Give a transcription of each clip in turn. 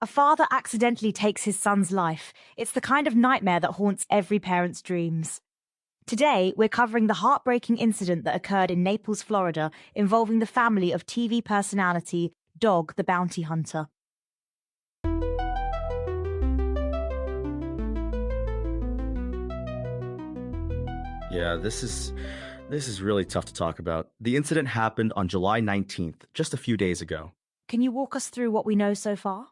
A father accidentally takes his son's life. It's the kind of nightmare that haunts every parent's dreams. Today, we're covering the heartbreaking incident that occurred in Naples, Florida, involving the family of TV personality Dog the Bounty Hunter. Yeah, this is really tough to talk about. The incident happened on July 19th, just a few days ago. Can you walk us through what we know so far?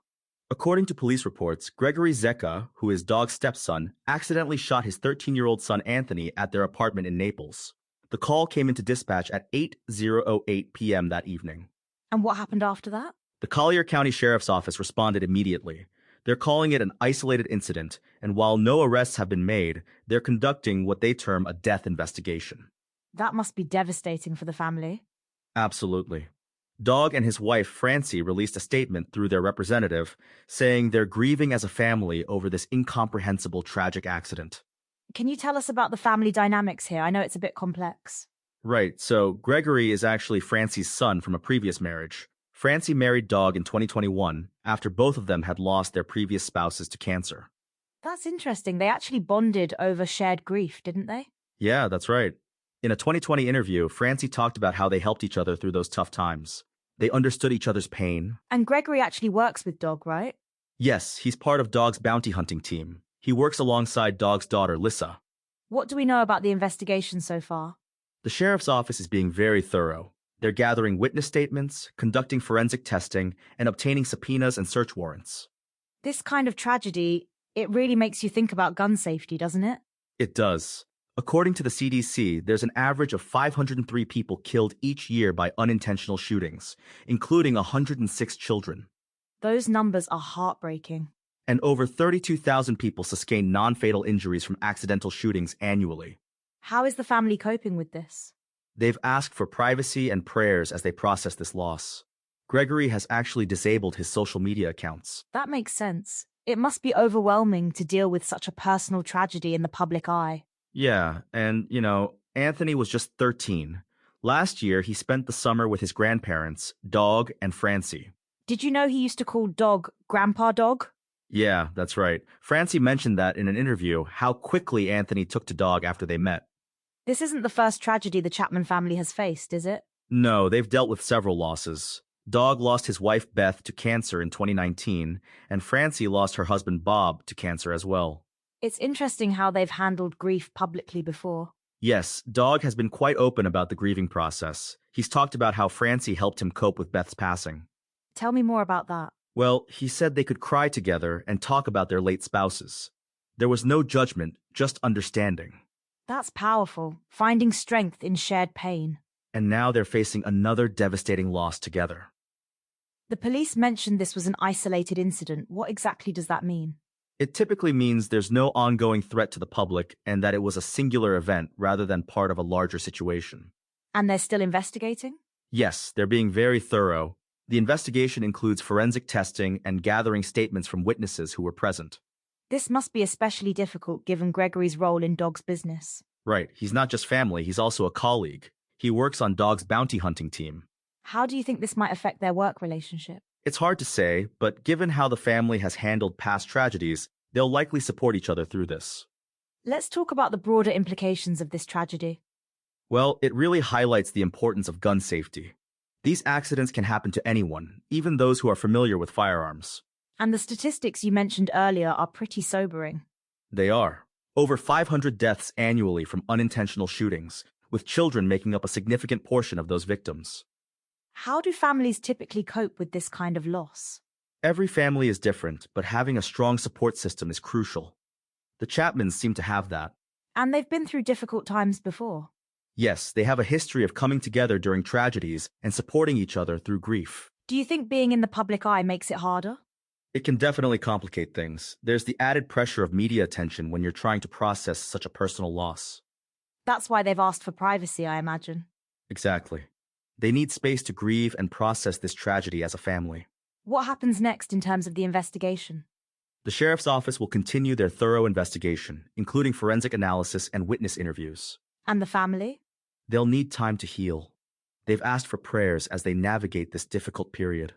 According to police reports, Gregory Zecca, who is Dog's stepson, accidentally shot his 13-year-old son Anthony at their apartment in Naples. The call came into dispatch at 8:08 p.m. that evening. And what happened after that? The Collier County Sheriff's Office responded immediately. They're calling it an isolated incident, and while no arrests have been made, they're conducting what they term a death investigation. That must be devastating for the family. Absolutely. Dog and his wife, Francie, released a statement through their representative saying they're grieving as a family over this incomprehensible tragic accident. Can you tell us about the family dynamics here? I know it's a bit complex. Right, so Gregory is actually Francie's son from a previous marriage. Francie married Dog in 2021 after both of them had lost their previous spouses to cancer. That's interesting. They actually bonded over shared grief, didn't they? Yeah, that's right. In a 2020 interview, Francie talked about how they helped each other through those tough times. They understood each other's pain. And Gregory actually works with Dog, right? Yes, he's part of Dog's bounty hunting team. He works alongside Dog's daughter, Lissa. What do we know about the investigation so far? The sheriff's office is being very thorough. They're gathering witness statements, conducting forensic testing, and obtaining subpoenas and search warrants. This kind of tragedy, it really makes you think about gun safety, doesn't it? It does. According to the CDC, there's an average of 503 people killed each year by unintentional shootings, including 106 children. Those numbers are heartbreaking. And over 32,000 people sustain non-fatal injuries from accidental shootings annually. How is the family coping with this? They've asked for privacy and prayers as they process this loss. Gregory has actually disabled his social media accounts. That makes sense. It must be overwhelming to deal with such a personal tragedy in the public eye. Yeah, and, Anthony was just 13. Last year, he spent the summer with his grandparents, Dog and Francie. Did you know he used to call Dog Grandpa Dog? Yeah, that's right. Francie mentioned that in an interview, how quickly Anthony took to Dog after they met. This isn't the first tragedy the Chapman family has faced, is it? No, they've dealt with several losses. Dog lost his wife Beth to cancer in 2019, and Francie lost her husband Bob to cancer as well. It's interesting how they've handled grief publicly before. Yes, Dog has been quite open about the grieving process. He's talked about how Francie helped him cope with Beth's passing. Tell me more about that. Well, he said they could cry together and talk about their late spouses. There was no judgment, just understanding. That's powerful, finding strength in shared pain. And now they're facing another devastating loss together. The police mentioned this was an isolated incident. What exactly does that mean? It typically means there's no ongoing threat to the public and that it was a singular event rather than part of a larger situation. And they're still investigating? Yes, they're being very thorough. The investigation includes forensic testing and gathering statements from witnesses who were present. This must be especially difficult given Gregory's role in Dog's business. Right, he's not just family, he's also a colleague. He works on Dog's bounty hunting team. How do you think this might affect their work relationship? It's hard to say, but given how the family has handled past tragedies, they'll likely support each other through this. Let's talk about the broader implications of this tragedy. Well, it really highlights the importance of gun safety. These accidents can happen to anyone, even those who are familiar with firearms. And the statistics you mentioned earlier are pretty sobering. They are. Over 500 deaths annually from unintentional shootings, with children making up a significant portion of those victims. How do families typically cope with this kind of loss? Every family is different, but having a strong support system is crucial. The Chapmans seem to have that. And they've been through difficult times before. Yes, they have a history of coming together during tragedies and supporting each other through grief. Do you think being in the public eye makes it harder? It can definitely complicate things. There's the added pressure of media attention when you're trying to process such a personal loss. That's why they've asked for privacy, I imagine. Exactly. They need space to grieve and process this tragedy as a family. What happens next in terms of the investigation? The sheriff's office will continue their thorough investigation, including forensic analysis and witness interviews. And the family? They'll need time to heal. They've asked for prayers as they navigate this difficult period.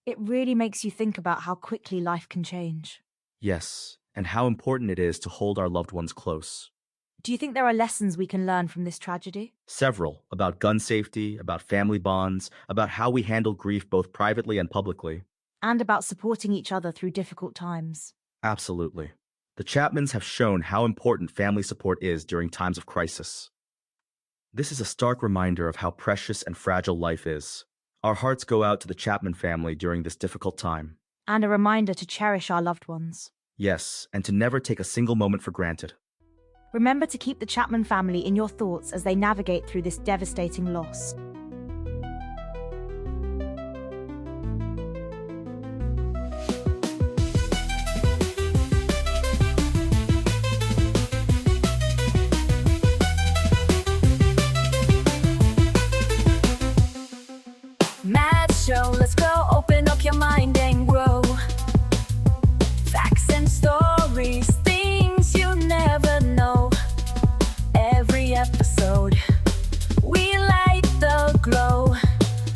It really makes you think about how quickly life can change. Yes, and how important it is to hold our loved ones close. Do you think there are lessons we can learn from this tragedy? Several about gun safety, about family bonds, about how we handle grief both privately and publicly. And about supporting each other through difficult times. Absolutely. The Chapmans have shown how important family support is during times of crisis. This is a stark reminder of how precious and fragile life is. Our hearts go out to the Chapman family during this difficult time. And a reminder to cherish our loved ones. Yes, and to never take a single moment for granted. Remember to keep the Chapman family in your thoughts as they navigate through this devastating loss. Show, let's go, open up your mind and grow. Facts and stories, things you never know. Every episode, we light the glow.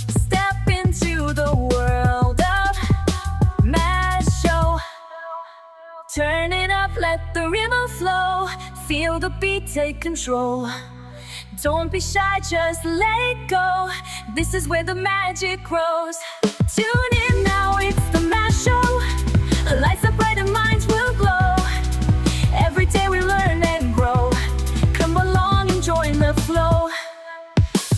Step into the world of Mad Show. Turn it up, let the rhythm flow. Feel the beat, take control. Don't be shy, just let it go. This is where the magic grows. Tune in now, it's the Mash Show. Lights up bright and minds will glow. Every day we learn and grow. Come along and join the flow.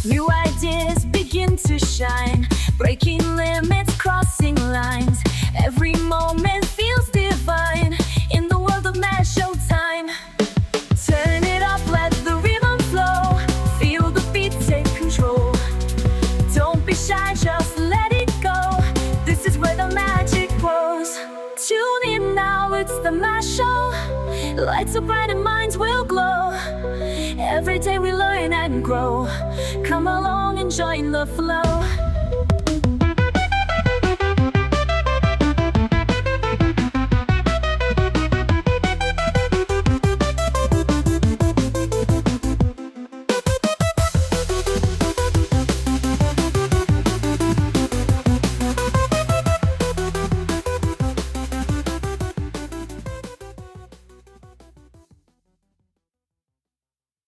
New ideas begin to shine. Breaking limits, crossing lines. Every moment feels divine. In the world of Mash Show time. Turn it up, let the rhythm flow. Feel the beat, take control. Don't be shy, just let it go. This is where the magic grows. Tune in now, it's the Mash Show. Lights up bright and minds will glow. Every day we learn and grow. Come along and join the flow.